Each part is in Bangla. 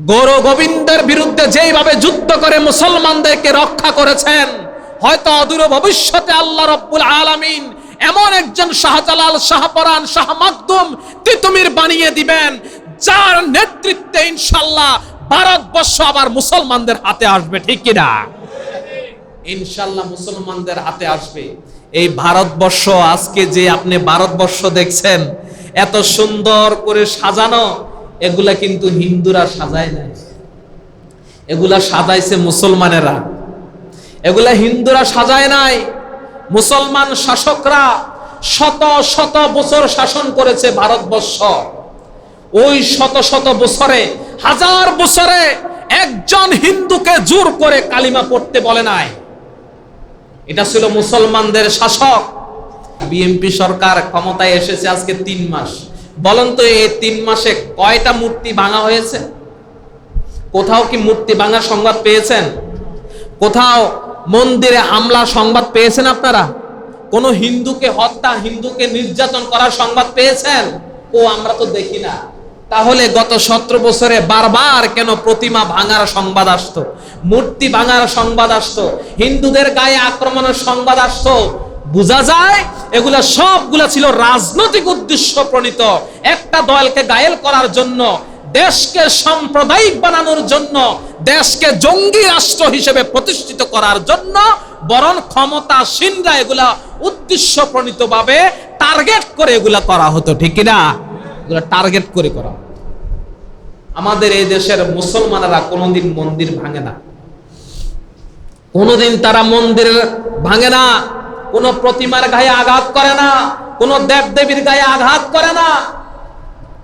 গৌর গোবিন্দের বিরুদ্ধে যেইভাবে যুদ্ধ করে মুসলমানদেরকে রক্ষা করেছেন, হয়তো অদূর ভবিষ্যতে আল্লাহ রাব্বুল আলামিন এমন একজন শাহজালাল, শাহপরান, শাহ মাকদুম তিতুমির বানিয়ে দিবেন, যার নেতৃত্বে ইনশাআল্লাহ ভারতবর্ষ আবার মুসলমানদের হাতে আসবে। ঠিক কিনা? ইনশাআল্লাহ মুসলমানদের হাতে আসবে। এই ভারতবর্ষ, আজকে যে আপনি ভারতবর্ষ দেখছেন এত সুন্দর করে সাজানো, এগুলা কিন্তু হিন্দুরা সাজায় নাই, এগুলা সাজাইছে মুসলমানেরা। এগুলা হিন্দুরা সাজায় নাই। মুসলমান শাসকরা শত শত বছর শাসন করেছে ভারতবর্ষ। ওই শত শত বছরে, হাজার বছরে একজন হিন্দুকে জোর করে কালিমা পড়তে বলে নাই। এটা ছিল মুসলমানদের শাসক। বিএনপি সরকার ক্ষমতায় এসেছে আজকে 3 মাস। বলেন তো এই 3 মাসে কয়টা মূর্তি ভাঙা হয়েছে? কোথাও কি মূর্তি ভাঙার সংবাদ পেয়েছেন? কোথাও মন্দিরে হামলা সংবাদ পেয়েছেন আপনারা? কোন হিন্দুকে হত্যা, হিন্দুকে নির্যাতন করার সংবাদ পেয়েছেন? আমরা তো দেখি না। তাহলে গত 17 বছরে বারবার কেন প্রতিমা ভাঙার সংবাদ আসতো, মূর্তি ভাঙার সংবাদ আসতো, হিন্দুদের গায়ে আক্রমণের সংবাদ আসতো? বোঝা যায় এগুলা সবগুলা ছিল রাজনৈতিক উদ্দেশ্য প্রণীত। একটা দলকে গায়েল করার জন্য, দেশকে সাম্প্রদায়িক বানানোর জন্য, দেশকে জঙ্গি রাষ্ট্র হিসেবে প্রতিষ্ঠিত করার জন্য বরং ক্ষমতাসীনরা এগুলা উদ্দেশ্য প্রণীত ভাবে টার্গেট করে এগুলা করা হতো। ঠিক কিনা? এগুলা টার্গেট করে করা। আমাদের এই দেশের মুসলমানেরা কোনোদিন মন্দির ভাঙে না, কোনোদিন তারা মন্দির ভাঙে না, কোন প্রতিমার গায়ে আঘাত করে না, কোন দেব দেবীর গায়ে আঘাত করে না।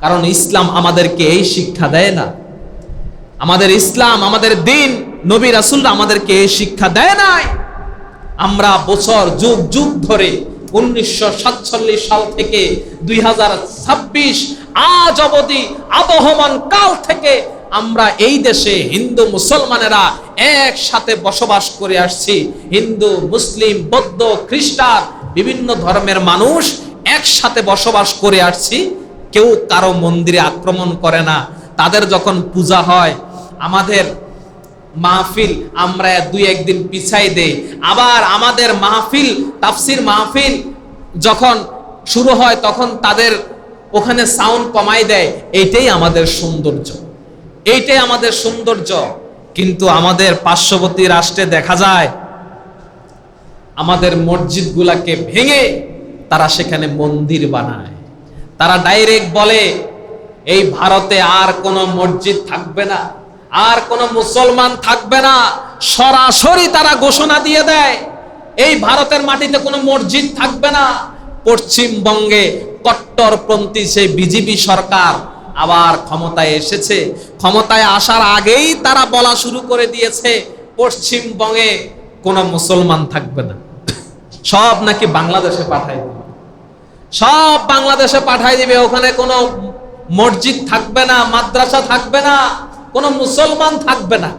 কারণ ইসলাম আমাদেরকে এই শিক্ষা দেয় না। আমাদের ইসলাম, আমাদের দিন, নবী রাসূলরা আমাদেরকে এই শিক্ষা দেয় নাই। আমরা বছর যুগ যুগ ধরে 1947 সাল থেকে 2026 আজ অবধি আবহমান কাল থেকে আমরা এই দেশে হিন্দু মুসলমানেরা একসাথে বসবাস করে আসছি। হিন্দু, মুসলিম, বৌদ্ধ, খ্রিস্টান, বিভিন্ন ধর্মের মানুষ একসাথে বসবাস করে আসছি। কেউ কারো মন্দিরে আক্রমণ করে না। তাদের যখন পূজা হয়, আমাদের মাহফিল আমরা 2-1 দিন পিছাই দেই। আবার আমাদের মাহফিল, তাফসির মাহফিল যখন শুরু হয় তখন তাদের ওখানে সাউন্ড কমাই দেয়। এইটাই আমাদের সৌন্দর্য, এইটাই আমাদের সৌন্দর্য। কিন্তু আমাদের পার্শ্ববর্তী রাষ্ট্রে দেখা যায় আমাদের মসজিদগুলাকে ভেঙে তারা সেখানে মন্দির বানায়। তারা ডাইরেক্ট বলে এই ভারতে আর কোনো মসজিদ থাকবে না, আর কোনো মুসলমান থাকবে না। সরাসরি তারা ঘোষণা দিয়ে দেয় এই ভারতের মাটিতে কোনো মসজিদ থাকবে না। পশ্চিমবঙ্গে কট্টরপন্থী সেই বিজেপি সরকার আবার ক্ষমতায় এসেছে। ক্ষমতায় আসার আগেই তারা বলা শুরু করে দিয়েছে পশ্চিমবঙ্গে কোনো মুসলমান থাকবে না, সব নাকি বাংলাদেশে পাঠায় দিবে, সব বাংলাদেশে পাঠায় দিবে। ওখানে কোনো মসজিদ থাকবে না, মাদ্রাসা থাকবে না, কোনো মুসলমান থাকবে না।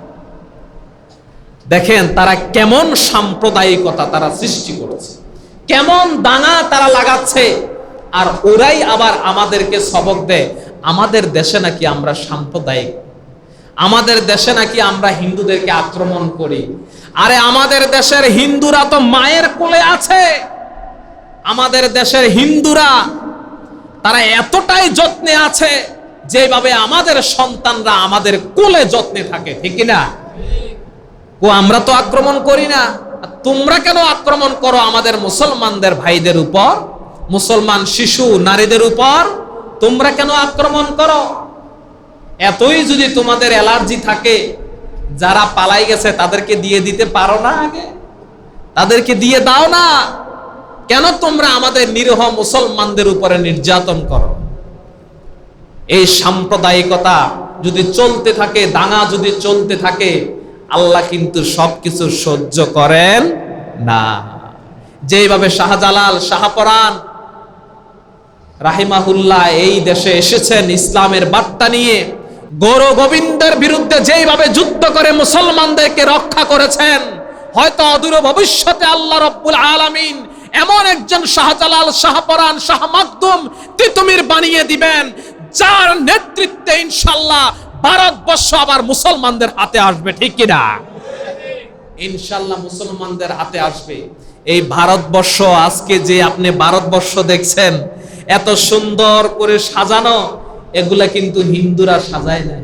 দেখেন তারা কেমন সাম্প্রদায়িকতা তারা সৃষ্টি করেছে, কেমন দাঙ্গা তারা লাগাচ্ছে। আর ওরাই আবার আমাদেরকে সবক দেয় আমাদের দেশে নাকি আমরা সাম্প্রদায়িক, আমাদের দেশে নাকি আমরা হিন্দুদেরকে আক্রমণ করি। আরে আমাদের দেশের হিন্দুরা তো মায়ের কোলে আছে। আমাদের দেশের হিন্দুরা তারা এতটাই যত্নে আছে যেভাবে আমাদের সন্তানরা আমাদের কোলে যত্নে থাকে। ঠিক না? আমরা তো আক্রমণ করি না। তোমরা কেন আক্রমণ করো আমাদের মুসলমানদের ভাইদের উপর, মুসলমান শিশু নারীদের উপর? তোমরা কেন আক্রমণ করো? এতই যদি তোমাদের অ্যালার্জি থাকে, যারা পালাই গেছে তাদেরকে দিয়ে দিতে পারো না? আগে তাদেরকে দিয়ে দাও না। কেন তোমরা আমাদের নিরীহ মুসলমানদের উপরে নির্যাতন করো? এই সাম্প্রদায়িকতা যদি চলতে থাকে, দাঙ্গা যদি চলতে থাকে, আল্লাহ কিন্তু সবকিছু সহ্য করেন না। যেভাবে শাহজালাল, শাহপরান রাহিমাহুল্লাহ এই দেশে এসেছেন ইসলামের বার্তা নিয়ে, গৌর গোবিন্দের বিরুদ্ধে যেইভাবে যুদ্ধ করে মুসলমানদেরকে রক্ষা করেছেন, হয়তো অদূর ভবিষ্যতে আল্লাহ রাব্বুল আলামিন এমন একজন শাহজালাল, শাহপরান, শাহ মাকদুম তিতুমির বানিয়ে দিবেন, যার নেতৃত্বে ইনশাআল্লাহ ভারতবর্ষ আবার মুসলমানদের হাতে আসবে, ঠিক কিনা? ইনশাআল্লাহ মুসলমানদের হাতে আসবে। এই ভারতবর্ষ, আজকে যে আপনি ভারতবর্ষ দেখছেন এত সুন্দর করে সাজানো, এগুলা কিন্তু হিন্দুরা সাজায় নাই,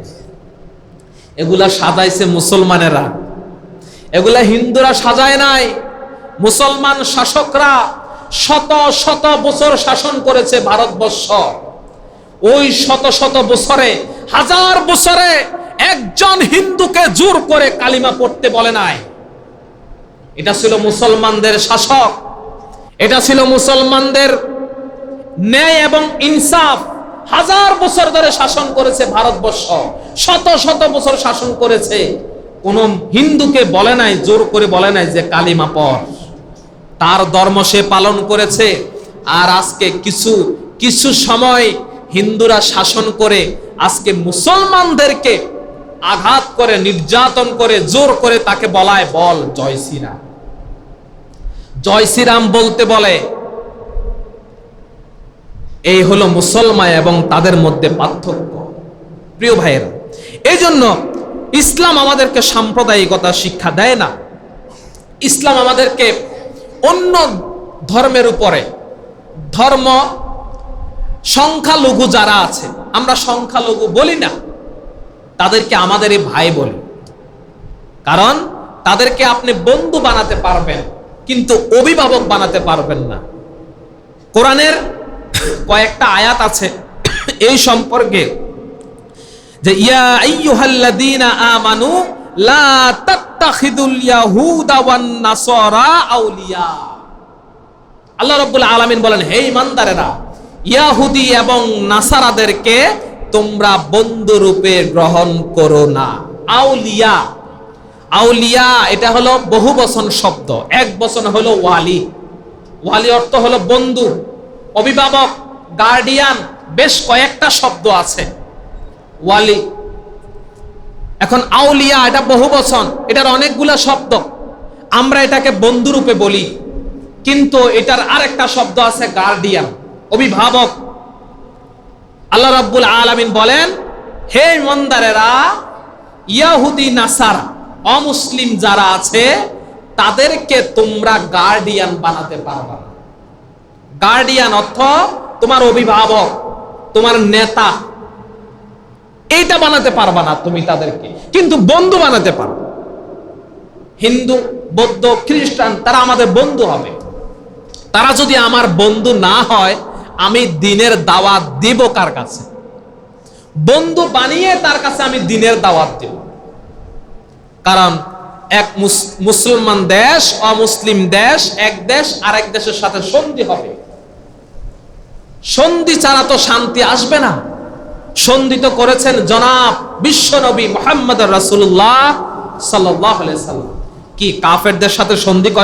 এগুলা সাজাইছে মুসলমানেরা, এগুলা হিন্দুরা সাজায় নাই। মুসলমান শাসকরা শত শত বছর শাসন করেছে ভারতবর্ষ। ওই শত শত বছরে, হাজার বছরে একজন হিন্দুকে জোর করে কালিমা পড়তে বলে নাই। এটা ছিল মুসলমানদের শাসক, এটা ছিল মুসলমানদের ন্যায় এবং ইনসাফ। হাজার বছর ধরে শাসন করেছে ভারতবর্ষ, শত শত বছর শাসন করেছে। কোন হিন্দুকে বলে নাই, জোর করে বলে নাই যে কালিমা পড়। তার ধর্ম সে পালন করেছে। আর আজকে কিছু সময় হিন্দুরা শাসন করে আজকে মুসলমানদেরকে আঘাত করে, নির্যাতন করে, জোর করে তাকে বলায়, বল জয় শ্রীরাম, জয় শ্রীরাম বলতে বলে। এই হলো মুসলমান এবং তাদের মধ্যে পার্থক্য। প্রিয় ভাইয়েরা, এই জন্য ইসলাম আমাদেরকে সাম্প্রদায়িকতা শিক্ষা দেয় না। ইসলাম আমাদেরকে অন্য ধর্মের উপরে, ধর্ম সংখ্যালঘু যারা আছে, আমরা সংখ্যালঘু বলি না, তাদেরকে আমাদের এই ভাই বলি। কারণ তাদেরকে আপনি বন্ধু বানাতে পারবেন, কিন্তু অভিভাবক বানাতে পারবেন না। কোরআনের কয়েকটা আয়াত আছে এই সম্পর্কে, যে ইয়া আইয়ুহাল্লাযীনা আমানু লা তাত্তাখিদুল ইয়াহুদা ওয়ান নাসারা আউলিয়া। আল্লাহ রাব্বুল আলামিন বলেন, হে ঈমানদারেরা, ইহুদি এবং নাসারাদেরকে তোমরা বন্ধু রূপে গ্রহণ করো না। আউলিয়া, আউলিয়া এটা হলো বহুবচন শব্দ, এক বচন হলো ওয়ালি। ওয়ালি অর্থ হলো বন্ধু, অভিভাবক, গার্ডিয়ান, বেশ কয়েকটা শব্দ আছে ওয়ালি। এখন আউলিয়া এটা বহুবচন, এটার অনেকগুলা শব্দ, আমরা এটাকে বন্ধু রূপে বলি, কিন্তু এটার আরেকটা শব্দ আছে গার্ডিয়ান, অভিভাবক। আল্লাহ রাব্বুল আলামিন বলেন, হে ঈমানদারেরা, ইহুদি নাসারা অমুসলিম যারা আছে তাদেরকে তোমরা গার্ডিয়ান বানাতে পারবে না। গার্ডিয়ান অর্থ তোমার অভিভাবক, তোমার নেতা, এইটা বানাতে পারবা না তুমি তাদেরকে, কিন্তু বন্ধু বানাতে পারো। হিন্দু, বৌদ্ধ, খ্রিস্টান তারা আমাদের বন্ধু হবে। তারা যদি আমার বন্ধু না হয়, আমি দ্বীনের দাওয়াত দিব কার কাছে? বন্ধু বানিয়ে তার কাছে আমি দ্বীনের দাওয়াত দেব। কারণ এক মুসলমান দেশ, অমুসলিম দেশ, এক দেশ আরেক দেশের সাথে সন্ধি হবে। সন্ধি ছাড়া তো শান্তি আসবে না। সন্ধি তো করেছেন জনাব বিশ্বনবী মুহাম্মদ রাসূলুল্লাহ সাল্লাল্লাহু আলাইহি সাল্লাম। কি কাফেরদের সাথে সন্ধি করে?